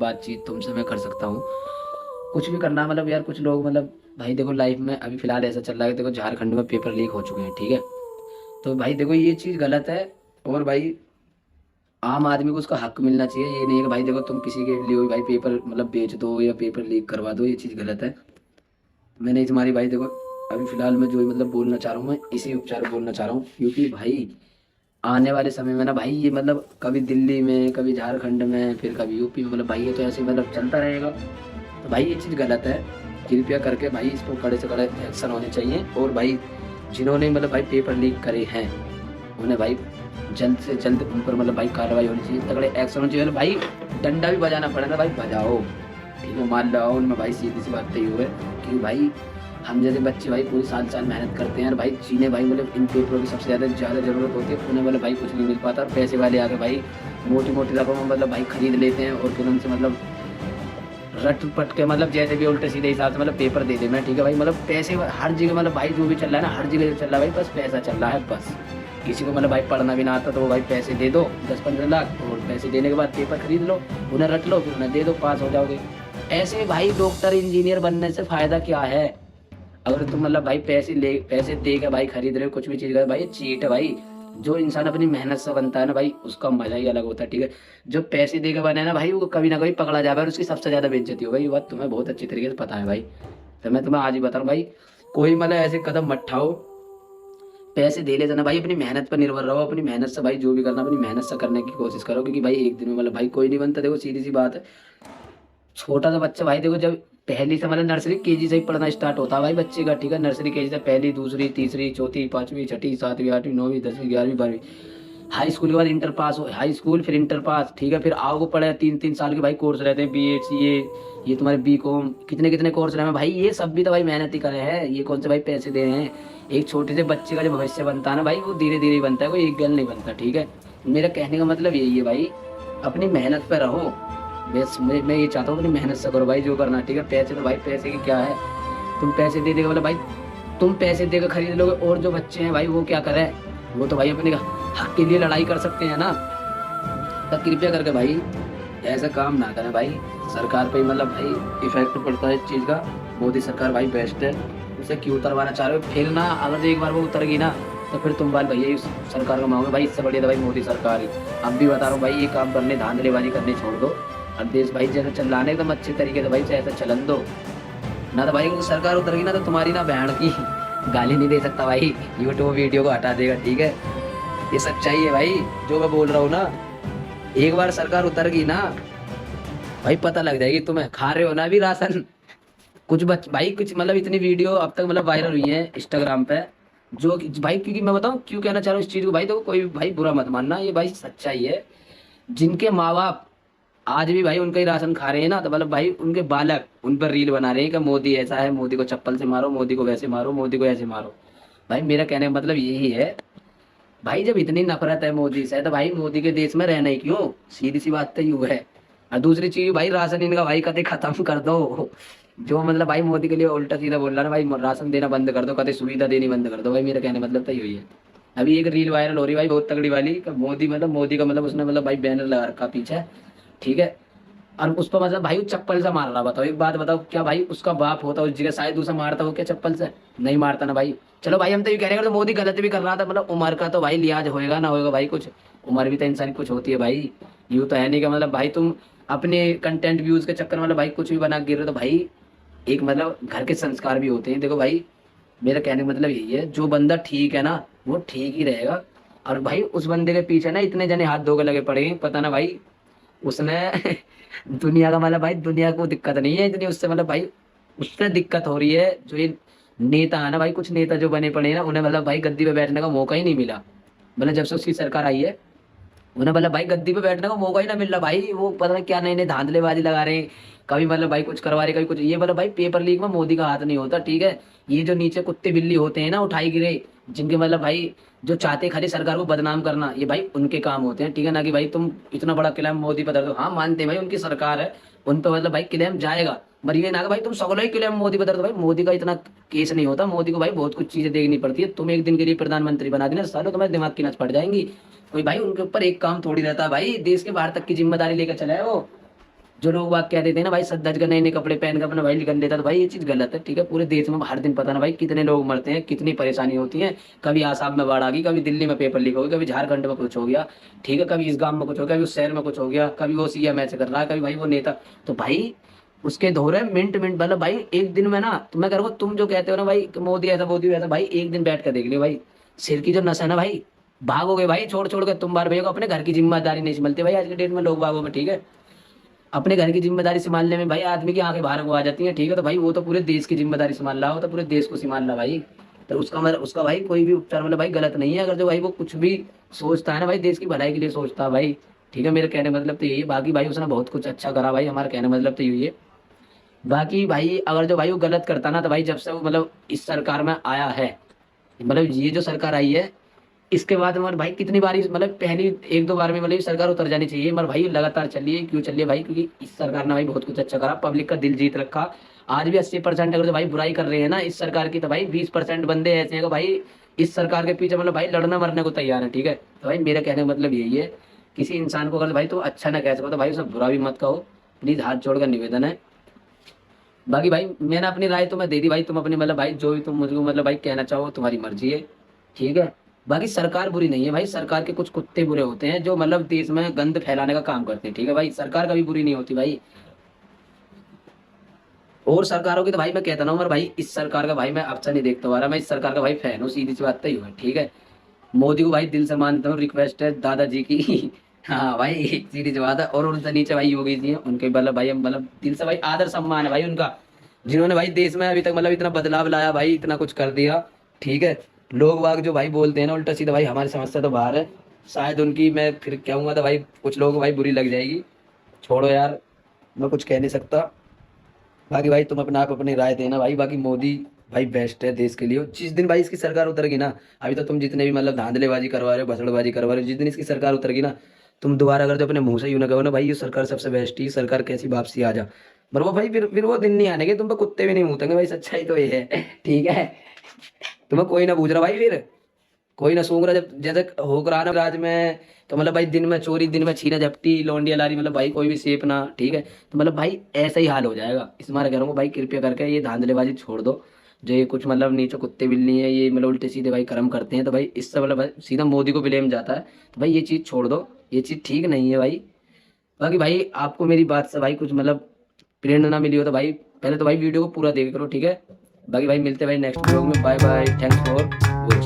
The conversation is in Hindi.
बातचीत तुमसे मैं कर सकता हूँ। कुछ भी करना मतलब यार, कुछ लोग मतलब भाई देखो लाइफ में अभी फिलहाल ऐसा चल रहा है, देखो झारखंड में पेपर लीक हो चुके हैं, ठीक है। तो भाई देखो ये चीज़ गलत है। और भाई आम आदमी को उसका हक मिलना चाहिए। ये नहीं है कि भाई देखो तुम किसी के लिए भाई पेपर मतलब बेच दो या पेपर लीक करवा दो, ये चीज़ गलत है। मैंने तुम्हारी भाई देखो अभी फिलहाल मैं जो मतलब बोलना चाह रहा हूँ, मैं इसी उपचार बोलना चाह रहा हूँ, क्योंकि भाई आने वाले समय में ना भाई ये मतलब कभी दिल्ली में, कभी झारखंड में, फिर कभी यूपी में, मतलब भाई ये तो ऐसे मतलब चलता रहेगा। तो भाई ये चीज़ गलत है। कृपया करके भाई इस पर कड़े से कड़े एक्शन होने चाहिए। और भाई जिन्होंने मतलब भाई पेपर लीक करे हैं उन्हें भाई जल्द से जल्द उन पर मतलब भाई कार्रवाई होनी चाहिए, तगड़े एक्शन होने चाहिए। भाई डंडा भी बजाना पड़े ना भाई बजाओ, ठीक है, मान लो उनमें भाई सीधी सी बात तय हुए कि भाई हम जैसे बच्चे भाई पूरी साल साल मेहनत करते हैं और भाई जिन्हें भाई मतलब इन पेपरों की सबसे ज़्यादा ज़रूरत होती है उन्हें मतलब भाई कुछ नहीं मिल पाता, और पैसे वाले आके भाई मोटी मोटी रकम मतलब भाई खरीद लेते हैं और फिर उनसे मतलब रट पट के मतलब जैसे भी उल्टे सीधे हिसाब से मतलब पेपर दे दे मैं, ठीक है भाई। मतलब पैसे हर जगह मतलब भाई जो भी चल रहा है ना, हर जगह चल रहा है भाई, बस पैसा चल रहा है बस। किसी को मतलब भाई पढ़ना भी ना आता तो वो भाई पैसे दे दो 10-15 लाख, और पैसे देने के बाद पेपर खरीद लो, उन्हें रट लो, फिर उन्हें दे दो, पास हो जाओगे। ऐसे भाई डॉक्टर इंजीनियर बनने से फायदा क्या है? अगर तुम मतलब भाई पैसे दे के भाई खरीद रहे हो कुछ भी चीज का, भाई ये चीट है भाई। जो इंसान अपनी मेहनत से बनता है ना भाई उसका मजा ही अलग होता है, ठीक है। जो पैसे दे के बने हैं ना भाई वो कभी ना कभी पकड़ा जाएगा और उसकी सबसे ज्यादा बेइज्जती होगी, ये बात तुम्हें बहुत अच्छी तरीके से पता है भाई। तो मैं तुम्हें आज ही बता रहा हूँ भाई, कोई मतलब ऐसे कदम मत उठाओ। पैसे दे ले जाना भाई, अपनी मेहनत पर निर्भर रहो, अपनी मेहनत से भाई जो भी करना अपनी मेहनत से करने की कोशिश करो, क्योंकि भाई एक दिन में मतलब भाई कोई नहीं बनता, देखो सीधी सी बात है। छोटा सा बच्चा भाई देखो जब पहली से मतलब नर्सरी केजी से ही पढ़ना स्टार्ट होता है भाई बच्चे का, ठीक है। नर्सरी केजी से पहली दूसरी तीसरी चौथी पांचवी छठी सातवीं आठवीं नौवीं 10वीं 11वीं 12वीं, हाई स्कूल के बाद इंटर पास हो, हाई स्कूल फिर इंटर पास, ठीक है। फिर आओ पढ़े 3-3 साल के भाई कोर्स रहते हैं, बी एड सी ये तुम्हारे बी कॉम, कितने कितने कोर्स रहे हैं भाई, ये सब भी तो भाई मेहनत ही करे हैं, ये कौन से भाई पैसे दे रहे हैं। एक छोटे से बच्चे का जो भविष्य बनता है ना भाई वो धीरे धीरे ही बनता है, कोई एक गल नहीं बनता, ठीक है। मेरा कहने का मतलब यही है भाई, अपनी मेहनत पे रहो। बस मैं ये चाहता हूँ अपनी मेहनत से करो भाई जो करना, ठीक है। पैसे तो भाई पैसे की क्या है, तुम पैसे दे देगा मतलब भाई तुम पैसे देकर खरीद लोगे, और जो बच्चे हैं भाई वो क्या करें, वो तो भाई अपने हक के लिए लड़ाई कर सकते हैं ना। तो कृपया करके भाई ऐसा काम ना करें भाई। सरकार पे मतलब भाई इफेक्ट पड़ता है इस चीज़ का। मोदी सरकार भाई बेस्ट है, उसे क्यों उतरवाना चाह रहे हो? फिर ना अगर एक बार वो उतर गई ना तो फिर तुम बाल भैया इस सरकार को मांगोगे भाई, इससे बढ़िया तो भाई मोदी सरकार ही। अब भी बता रहा हूँ भाई ये काम करने धांधलेबाजी करने छोड़ दो, अब देश भाई जैसे चलाने एकदम अच्छे तरीके से भाई ऐसा चलन दो ना। तो भाई अगर सरकार उतर गई ना तो तुम्हारी ना बहन की गाली नहीं दे सकता भाई, यूट्यूब वीडियो को हटा देगा, ठीक है। ये सच्चाई है भाई जो मैं बोल रहा हूँ ना। एक बार सरकार उतर गई ना भाई पता लग जाएगी तुम्हें, खा रहे हो ना अभी राशन कुछ बच भाई, कुछ मतलब इतनी वीडियो अब तक मतलब वायरल हुई है इंस्टाग्राम पे, जो भाई क्योंकि मैं बताऊं क्यों कहना चाह रहा हूँ इस चीज को भाई, तो कोई भाई बुरा मत मानना, ये भाई सच्चाई है। जिनके माँ बाप आज भी भाई उनका ही राशन खा रहे हैं ना, तो मतलब भाई उनके बालक उन पर रील बना रहे हैं कि मोदी ऐसा है, मोदी को चप्पल से मारो, मोदी को वैसे मारो, मोदी को ऐसे मारो। भाई मेरा कहने का मतलब यही है भाई, जब इतनी नफरत है मोदी से तो भाई मोदी के देश में रहना ही क्यों, सीधी सी बात तो यूं है। और दूसरी चीज भाई राशन इनका भाई कभी खत्म कर दो। जो मतलब भाई मोदी के लिए उल्टा सीधा बोल रहा है ना भाई, राशन देना बंद कर दो, कभी सुविधा देनी बंद कर दो भाई, मेरा कहने का मतलब तो यही है। अभी एक रील वायरल हो रही है भाई बहुत तगड़ी वाली कि मोदी मतलब मोदी का मतलब उसने मतलब भाई बैनर लगा रखा पीछे, ठीक है। और उस पर मतलब भाई वो चप्पल से मार रहा, बताओ एक बात बताओ, क्या भाई उसका बाप होता उस जगह शायद उसे मारता हो क्या चप्पल से? नहीं मारता ना भाई। चलो भाई हम तो ये कह रहे हैं तो मोदी गलत भी कर रहा था, मतलब उम्र का तो भाई लिहाज होएगा ना होएगा भाई, कुछ उम्र भी तो इंसान की कुछ होती है भाई। यूं तो है नहीं कि मतलब भाई तुम अपने कंटेंट व्यूज के चक्कर में मतलब भाई कुछ भी बना के गिर रहे हो, तो भाई एक मतलब घर के संस्कार भी होते हैं, देखो भाई मेरा कहने का मतलब यही है, जो बंदा ठीक है ना वो ठीक ही रहेगा। और भाई उस बंदे के पीछे ना इतने जने हाथ धोके लगे पड़े हैं, पता ना भाई उसने दुनिया का मतलब भाई दुनिया को दिक्कत नहीं है इतनी, उससे मतलब भाई उससे दिक्कत हो रही है जो ये नेता है ना भाई, कुछ नेता जो बने पड़े हैं ना उन्हें मतलब भाई गद्दी पे बैठने का मौका ही नहीं मिला। मतलब जब से उसकी सरकार आई है उन्हें मतलब भाई गद्दी पे बैठने का मौका ही ना मिल रहा भाई, वो पता नहीं क्या नए नए धांधलेबाजी लगा रहे हैं, कभी मतलब भाई कुछ करवा रहे कभी कुछ, ये मतलब भाई पेपर लीक में मोदी का हाथ नहीं होता, ठीक है। ये जो नीचे कुत्ते बिल्ली होते हैं ना उठाई गिरे, जिनके मतलब भाई जो चाहते हैं खाली सरकार को बदनाम करना, ये भाई उनके काम होते हैं, ठीक है ना। कि भाई तुम इतना बड़ा क्लेम मोदी पर धर दो, हाँ मानते हैं भाई उनकी सरकार है, उन पर मतलब भाई क्लेम जाएगा, पर ये ना कि भाई तुम सगलो ही क्लेम मोदी पर धर दो। भाई मोदी का इतना केस नहीं होता, मोदी को भाई बहुत कुछ चीजें देखनी पड़ती है, तुम एक दिन के लिए प्रधानमंत्री बना देना सालों तुम्हारे दिमाग की नस पड़ जाएंगी। कोई भाई उनके ऊपर एक काम थोड़ी रहता है भाई, देश के बाहर तक की जिम्मेदारी लेकर चला है वो। जो लोग बात कह देते हैं ना भाई सद्दज का नए नए कपड़े पहन कर अपना भाई निकल लेता, तो भाई ये चीज गलत है, ठीक है। पूरे देश में हर दिन पता ना भाई कितने लोग मरते हैं, कितनी परेशानी होती है। कभी आसाम में बाढ़ आ गई, कभी दिल्ली में पेपर लीक हो गया, कभी झारखंड में कुछ हो गया, ठीक है, कभी इस गांव में कुछ हो गया, कभी उस शहर में कुछ हो गया, कभी वो सीएम ऐसे कर रहा है, कभी भाई वो नेता। तो भाई उसके दौरे मिनट मिनट मतलब भाई एक दिन में ना, तो मैं कह रहा हूँ तुम जो कहते हो ना भाई कि मोदी ऐसा भाई एक दिन बैठ कर देख लियो भाई, सिर की जो नस है ना भाई, भागोगे भाई छोड़ छोड़ के तुम बार भैया को। अपने घर की जिम्मेदारी नहीं संभलती भाई आज के डेट में लोग बागों में, ठीक है। अपने घर की जिम्मेदारी संभालने में भाई आदमी की आंखें बाहर को आ जाती हैं, ठीक है। तो भाई वो तो पूरे देश की जिम्मेदारी संभाल रहा हो, तो पूरे देश को संभाल रहा भाई। तो उसका मतलब उसका भाई कोई भी उपचार मतलब भाई गलत नहीं है, अगर जो भाई वो कुछ भी सोचता है ना भाई देश की भलाई के लिए सोचता है भाई, ठीक है। मेरे कहने का मतलब तो यही है, बाकी भाई उसने बहुत कुछ अच्छा करा भाई, हमारा कहने का मतलब तो यही है। बाकी भाई अगर जो भाई वो गलत करता ना, तो भाई जब से वो मतलब इस सरकार में आया है, मतलब ये जो सरकार आई है, इसके बाद हमारे भाई कितनी बार मतलब पहली एक दो बार में मतलब ये सरकार उतर जानी चाहिए, मगर भाई लगातार चलिए। क्यों चलिए भाई? क्योंकि इस सरकार ने भाई बहुत कुछ अच्छा करा, पब्लिक का दिल जीत रखा। आज भी 80% अगर जो भाई बुराई कर रहे हैं ना इस सरकार की, तो भाई 20% बंदे ऐसे हैं कि भाई इस सरकार के पीछे मतलब भाई लड़ना मरने को तैयार है, ठीक है। तो भाई मेरा कहने का मतलब यही है, किसी इंसान को अगर भाई तो अच्छा ना कह सको तो भाई उसे बुरा भी मत कहो, प्लीज हाथ जोड़कर निवेदन है। बाकी भाई मैंने अपनी राय तुम्हें दे दी भाई, तुम अपनी मतलब भाई जो भी तुम मुझको मतलब भाई कहना चाहो तुम्हारी मर्जी है, ठीक है। बाकी सरकार बुरी नहीं है भाई, सरकार के कुछ कुत्ते बुरे होते हैं जो मतलब देश में गंद फैलाने का काम करते हैं, ठीक है भाई। सरकार कभी बुरी नहीं होती भाई। और सरकारों की तो भाई मैं कहता ना हूँ, मगर भाई इस सरकार का भाई मैं अच्छा नहीं देखता आ रहा, मैं इस सरकार का भाई फैन हूँ, सीधी सी बात तो ही है, ठीक है। मोदी को भाई दिल से मानता हूँ, रिक्वेस्ट है दादाजी की हाँ भाई सीधी सी बात है। और उनसे नीचे भाई योगी जी हैं, उनके मतलब भाई हम मतलब दिल से भाई आदर सम्मान है भाई उनका, जिन्होंने भाई देश में अभी तक मतलब इतना बदलाव लाया भाई, इतना कुछ कर दिया, ठीक है। लोग वाग जो भाई बोलते हैं ना उल्टा सीधा भाई हमारी समस्या तो बाहर है, शायद उनकी मैं फिर कहूंगा तो भाई कुछ लोगों को भाई बुरी लग जाएगी, छोड़ो यार, मैं कुछ कह नहीं सकता। बाकी भाई तुम अपने आप अपनी राय देना भाई। बाकी मोदी भाई बेस्ट है देश के लिए, जिस दिन भाई इसकी सरकार उतरेगी ना, अभी तो तुम जितने भी मतलब धांधलेबाजी करवा रहे हो, भसड़बाजी करवा रहे हो, जिस दिन इसकी सरकार उतरेगी ना, तुम दोबारा अगर जो अपने मुंह से यूं ना कहो ना भाई ये सरकार सबसे बेस्ट ही सरकार, कैसी वापसी आ जा, पर वो भाई फिर वो दिन नहीं आने के, तुम पे कुत्ते भी नहीं मुतेंगे भाई, सच्चाई तो ये है ठीक है। तुम्हें कोई ना पूछ रहा भाई, फिर कोई ना सूंघ रहा, जब जैसे होकर आना राज में, तो मतलब भाई दिन में चोरी, दिन में छीना झपटी, लौंडिया लारी, मतलब भाई कोई भी सेप ना, ठीक है। तो मतलब भाई ऐसा ही हाल हो जाएगा, इस मारे कह रहा हूँ भाई कृपया करके ये धांधलेबाजी छोड़ दो। जो ये कुछ मतलब नीचे कुत्ते बिल्ली है, ये मतलब उल्टे सीधे भाई कर्म करते हैं, तो भाई इससे मतलब भाई सीधा मोदी को ब्लेम जाता है, तो भाई ये चीज़ छोड़ दो, ये चीज़ ठीक नहीं है भाई। बाकी भाई आपको मेरी बात से भाई कुछ मतलब प्रेरणा मिली हो तो भाई पहले तो भाई वीडियो को पूरा देख करो, ठीक है। बाकी भाई मिलते हैं भाई नेक्स्ट ब्लॉग में, bye bye, thanks for watching.